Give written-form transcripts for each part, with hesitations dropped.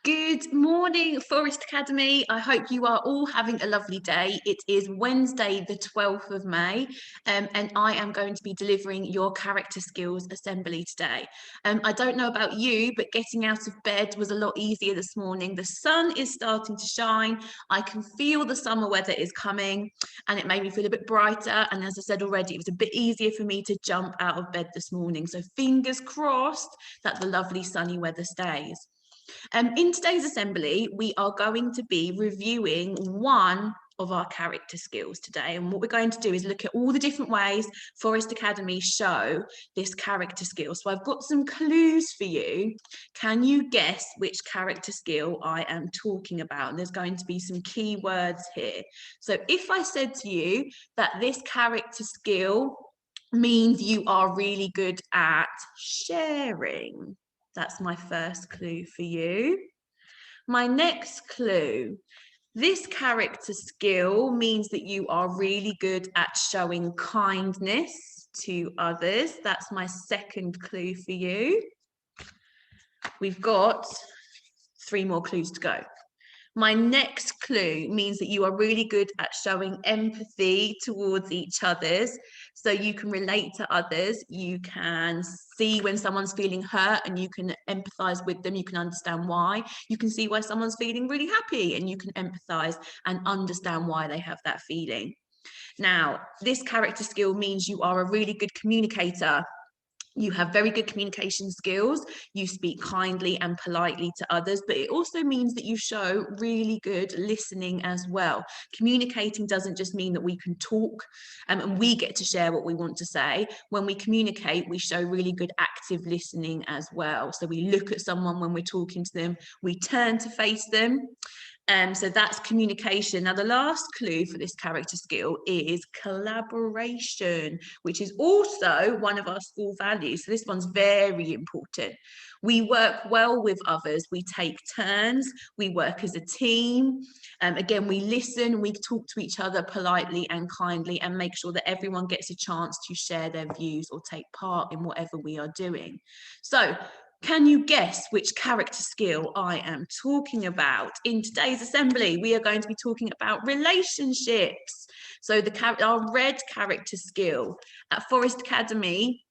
Good morning, Forest Academy. I hope you are all having a lovely day. It is Wednesday, the 12th of May, and I am going to be delivering your character skills assembly today. I don't know about you, but getting out of bed was a lot easier this morning. The sun is starting to shine. I can feel the summer weather is coming, and it made me feel a bit brighter. And as I said already, it was a bit easier for me to jump out of bed this morning. So fingers crossed that the lovely sunny weather stays. In today's assembly, we are going to be reviewing one of our character skills today. And what we're going to do is look at all the different ways Forest Academy show this character skill. So I've got some clues for you. Can you guess which character skill I am talking about? And there's going to be some key words here. So if I said to you that this character skill means you are really good at sharing, that's my first clue for you. My next clue, this character skill means that you are really good at showing kindness to others. That's my second clue for you. We've got 3 more clues to go. My next clue means that you are really good at showing empathy towards each others. So you can relate to others, you can see when someone's feeling hurt and you can empathize with them, you can understand why. You can see why someone's feeling really happy and you can empathize and understand why they have that feeling. Now, this character skill means you are a really good communicator. You have very good communication skills, you speak kindly and politely to others, but it also means that you show really good listening as well. Communicating doesn't just mean that we can talk and we get to share what we want to say. When we communicate, we show really good active listening as well. So we look at someone when we're talking to them, we turn to face them. So that's communication. Now, the last clue for this character skill is collaboration, which is also one of our school values. So this one's very important. We work well with others. We take turns. We work as a team. Again, we listen. We talk to each other politely and kindly and make sure that everyone gets a chance to share their views or take part in whatever we are doing. So, can you guess which character skill I am talking about? In today's assembly, we are going to be talking about relationships. So our red character skill at Forest Academy,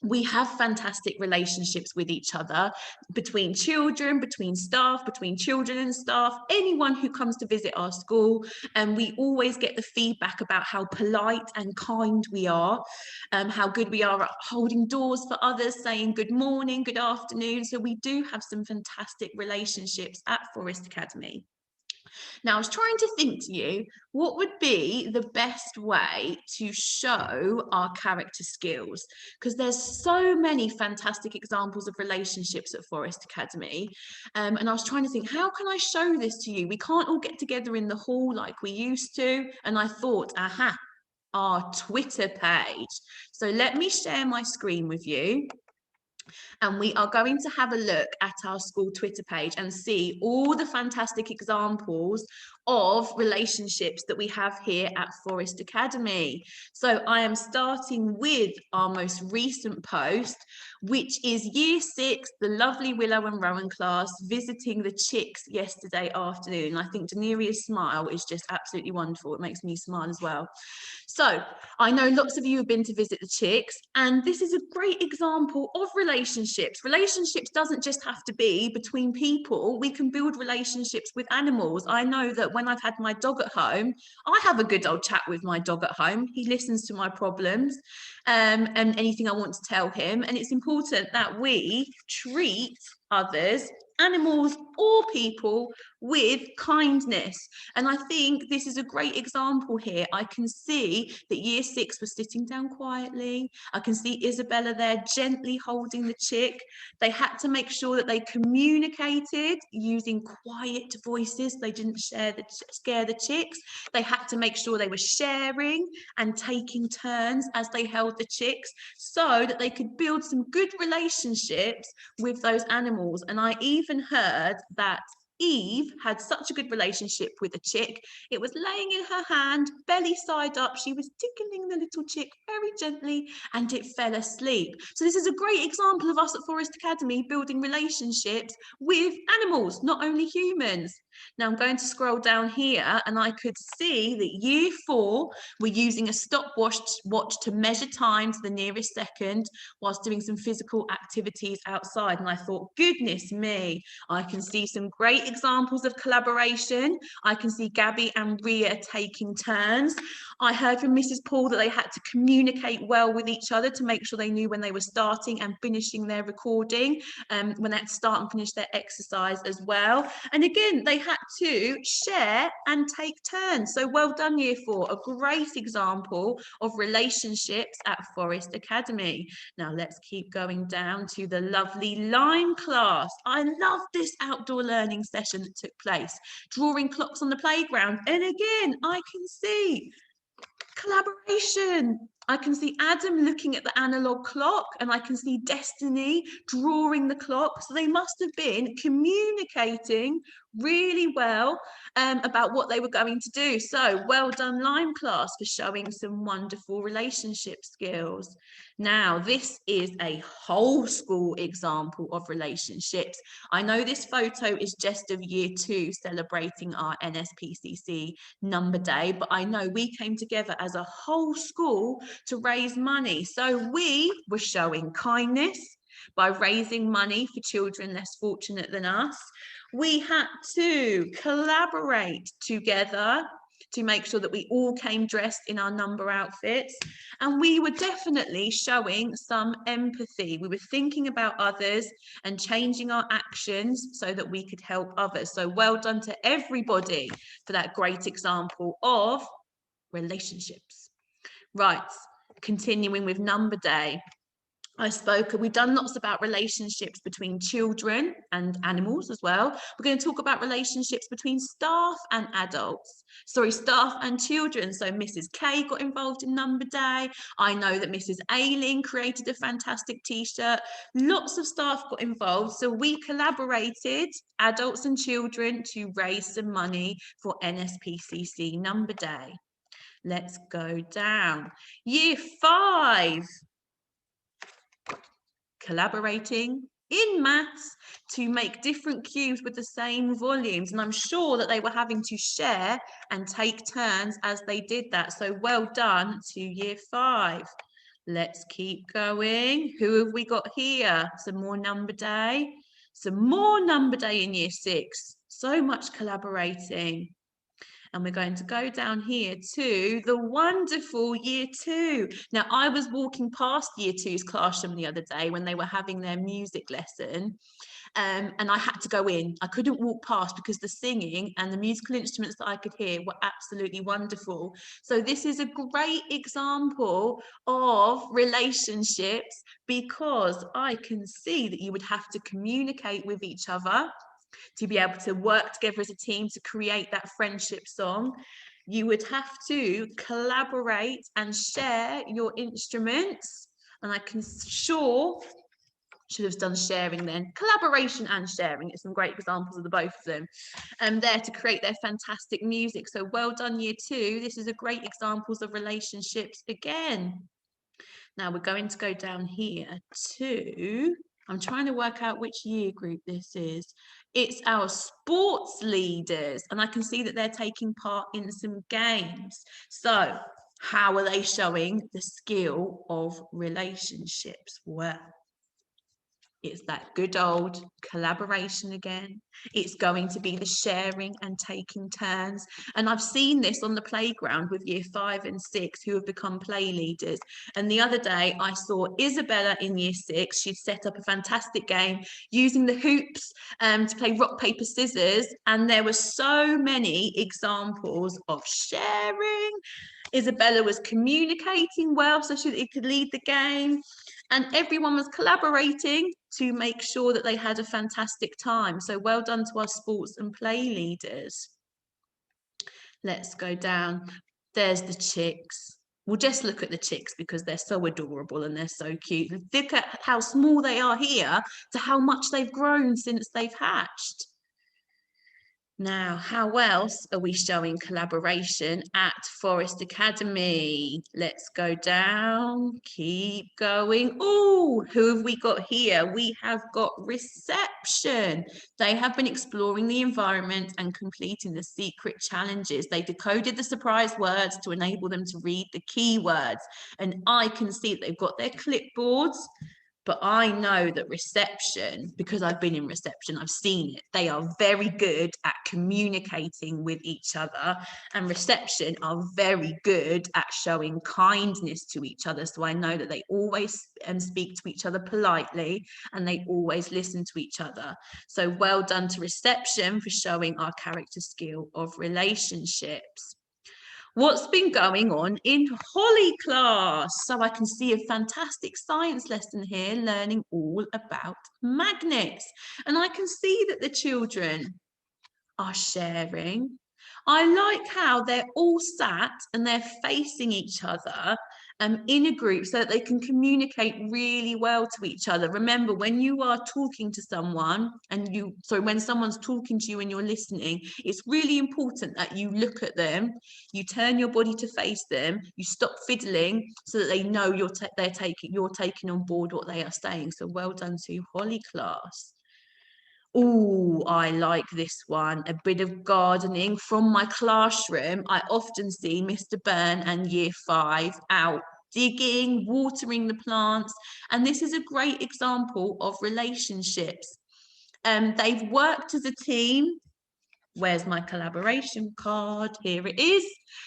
we have fantastic relationships with each other, between children, between staff, between children and staff, anyone who comes to visit our school. And we always get the feedback about how polite and kind we are, how good we are at holding doors for others, saying good morning, good afternoon. So we do have some fantastic relationships at Forest Academy. Now, I was trying to think to you, what would be the best way to show our character skills? Because there's so many fantastic examples of relationships at Forest Academy. And I was trying to think, how can I show this to you? We can't all get together in the hall like we used to. And I thought, aha, our Twitter page. So let me share my screen with you. And we are going to have a look at our school Twitter page and see all the fantastic examples of relationships that we have here at Forest Academy. So I am starting with our most recent post, which is Year 6, the lovely Willow and Rowan class visiting the chicks yesterday afternoon. I think Daneria's smile is just absolutely wonderful. It makes me smile as well. So I know lots of you have been to visit the chicks, and this is a great example of relationships. Relationships doesn't just have to be between people. We can build relationships with animals. I know that when I've had my dog at home, I have a good old chat with my dog at home. He listens to my problems and anything I want to tell him. And it's important that we treat others, animals or people, with kindness. And I think this is a great example here. I can see that Year 6 was sitting down quietly. I can see Isabella there gently holding the chick. They had to make sure that they communicated using quiet voices. They didn't scare the chicks. They had to make sure they were sharing and taking turns as they held the chicks so that they could build some good relationships with those animals. And I even heard that Eve had such a good relationship with the chick. It was laying in her hand, belly side up. She was tickling the little chick very gently, and it fell asleep. So this is a great example of us at Forest Academy building relationships with animals, not only humans. Now I'm going to scroll down here, and I could see that year 4 were using a stopwatch to measure time to the nearest second whilst doing some physical activities outside. And I thought, goodness me, I can see some great examples of collaboration. I can see Gabby and Ria taking turns. I heard from Mrs. Paul that they had to communicate well with each other to make sure they knew when they were starting and finishing their recording, when they had to start and finish their exercise as well. And again, they had to share and take turns. So well done, year 4, a great example of relationships at Forest Academy. Now let's keep going down to the lovely Lime class. I love this outdoor learning session that took place, drawing clocks on the playground. And again, I can see collaboration. I can see Adam looking at the analog clock, and I can see Destiny drawing the clock. So they must have been communicating really well about what they were going to do. So well done, Lime class, for showing some wonderful relationship skills. Now, this is a whole school example of relationships. I know this photo is just of year 2 celebrating our NSPCC number day, but I know we came together as a whole school to raise money. So we were showing kindness by raising money for children less fortunate than us. We had to collaborate together to make sure that we all came dressed in our number outfits. And we were definitely showing some empathy. We were thinking about others and changing our actions so that we could help others. So well done to everybody for that great example of relationships. Right, continuing with number day. We've done lots about relationships between children and animals as well. We're going to talk about relationships between staff and adults. Sorry, staff and children. So Mrs. K got involved in number day. I know that Mrs. Ailing created a fantastic t-shirt. Lots of staff got involved. So we collaborated, adults and children, to raise some money for NSPCC number day. Let's go down. Year 5. Collaborating in maths to make different cubes with the same volumes, and I'm sure that they were having to share and take turns as they did that. So well done to year 5. Let's keep going. Who have we got here? Some more number day. Some more number day in year 6. So much collaborating. And we're going to go down here to the wonderful year 2. Now, I was walking past year 2's classroom the other day when they were having their music lesson. And I had to go in. I couldn't walk past because the singing and the musical instruments that I could hear were absolutely wonderful. So this is a great example of relationships, because I can see that you would have to communicate with each other to be able to work together as a team to create that friendship song. You would have to collaborate and share your instruments. And I can should have done sharing then. Collaboration and sharing. It's some great examples of the both of them. There to create their fantastic music. So well done, year 2. This is a great examples of relationships again. Now we're going to go down here to, I'm trying to work out which year group this is. It's our sports leaders, and I can see that they're taking part in some games. So how are they showing the skill of relationships? Well, it's that good old collaboration again. It's going to be the sharing and taking turns. And I've seen this on the playground with year 5 and 6 who have become play leaders. And the other day I saw Isabella in year 6. She'd set up a fantastic game using the hoops to play rock, paper, scissors. And there were so many examples of sharing. Isabella was communicating well so she could lead the game. And everyone was collaborating to make sure that they had a fantastic time. So well done to our sports and play leaders. Let's go down. There's the chicks. We'll just look at the chicks because they're so adorable and they're so cute. Look at how small they are here to how much they've grown since they've hatched. Now, how else are we showing collaboration at Forest Academy? Let's go down, keep going. Oh, who have we got here? We have got reception. They have been exploring the environment and completing the secret challenges. They decoded the surprise words to enable them to read the keywords. And I can see that they've got their clipboards. But I know that reception, because I've been in reception, I've seen it, they are very good at communicating with each other, and reception are very good at showing kindness to each other. So I know that they always speak to each other politely, and they always listen to each other. So well done to reception for showing our character skill of relationships. What's been going on in Holly class? So I can see a fantastic science lesson here, learning all about magnets. And I can see that the children are sharing. I like how they're all sat and they're facing each other in a group so that they can communicate really well to each other. Remember, when you are talking to someone when someone's talking to you and you're listening, it's really important that you look at them, you turn your body to face them, you stop fiddling so that they know you're taking on board what they are saying. So well done to Holly class. Oh, I like this one. A bit of gardening from my classroom. I often see Mr. Byrne and Year 5 out digging, watering the plants. And this is a great example of relationships. They've worked as a team. Where's my collaboration card? Here it is.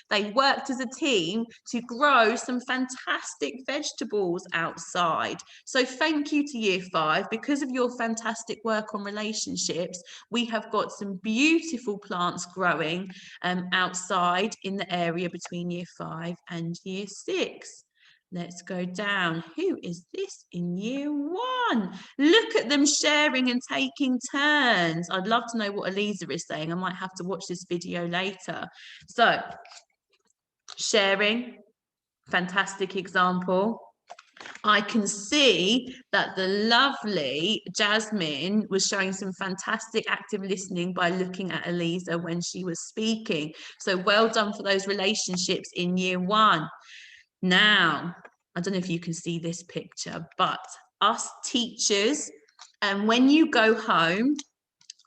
They worked as a team to grow some fantastic vegetables outside. So thank you to Year 5. Because of your fantastic work on relationships, we have got some beautiful plants growing outside in the area between Year 5 and Year 6. Let's go down. Who is this in Year 1? Look at them sharing and taking turns. I'd love to know what Eliza is saying. I might have to watch this video later. So, sharing, fantastic example. I can see that the lovely Jasmine was showing some fantastic active listening by looking at Eliza when she was speaking. So well done for those relationships in Year 1. Now, I don't know if you can see this picture, but us teachers, and when you go home,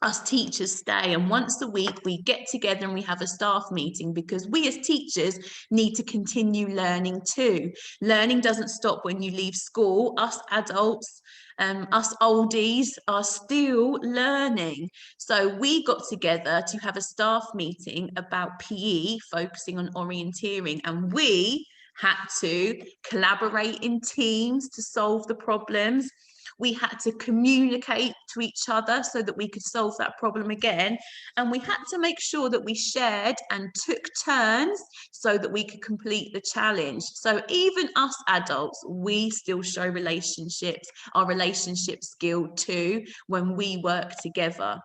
us teachers stay, and once a week we get together and we have a staff meeting, because we as teachers need to continue learning too. Learning doesn't stop when you leave school. Us adults, us oldies are still learning. So we got together to have a staff meeting about PE, focusing on orienteering, and we had to collaborate in teams to solve the problems. We had to communicate to each other so that we could solve that problem again. And we had to make sure that we shared and took turns so that we could complete the challenge. So even us adults, we still show relationships, our relationship skill too, when we work together.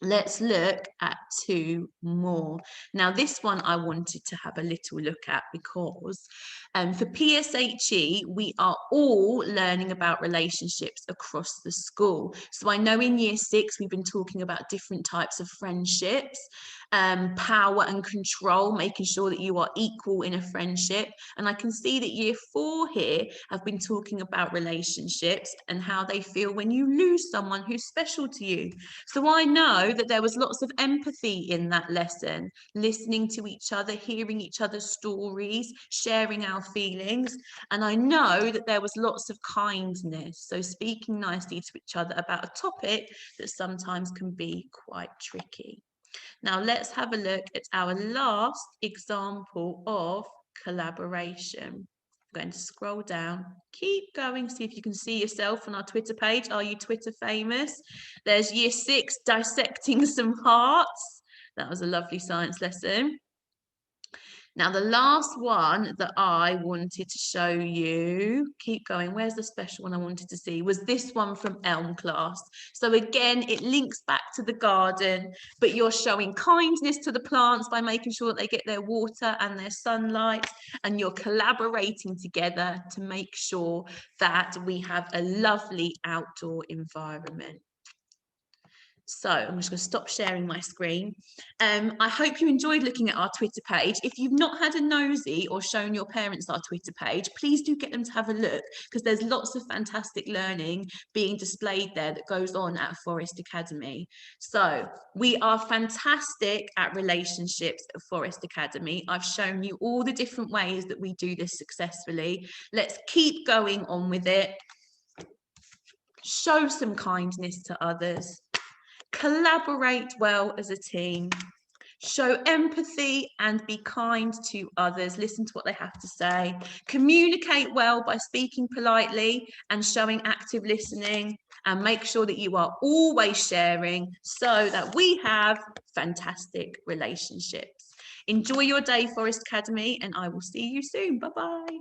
Let's look at 2 more. Now, this one I wanted to have a little look at because for PSHE, we are all learning about relationships across the school. So I know in Year 6, we've been talking about different types of friendships, power and control, making sure that you are equal in a friendship. And I can see that Year 4 here have been talking about relationships and how they feel when you lose someone who's special to you. So I know that there was lots of empathy in that lesson, listening to each other, hearing each other's stories, sharing our feelings. And I know that there was lots of kindness, so speaking nicely to each other about a topic that sometimes can be quite tricky. Now let's have a look at our last example of collaboration. I'm going to scroll down, keep going, see if you can see yourself on our Twitter page. Are you Twitter famous? There's Year 6 dissecting some hearts. That was a lovely science lesson. Now, the last one that I wanted to show you, keep going, where's the special one I wanted to see, was this one from Elm class. So again, it links back to the garden, but you're showing kindness to the plants by making sure that they get their water and their sunlight, and you're collaborating together to make sure that we have a lovely outdoor environment. So I'm just going to stop sharing my screen. I hope you enjoyed looking at our Twitter page. If you've not had a nosy or shown your parents our Twitter page, please do get them to have a look, because there's lots of fantastic learning being displayed there that goes on at Forest Academy. So we are fantastic at relationships at Forest Academy. I've shown you all the different ways that we do this successfully. Let's keep going on with it. Show some kindness to others. Collaborate well as a team. Show empathy and be kind to others. Listen to what they have to say. Communicate well by speaking politely and showing active listening. And make sure that you are always sharing so that we have fantastic relationships. Enjoy your day, Forest Academy, and I will see you soon. Bye-bye.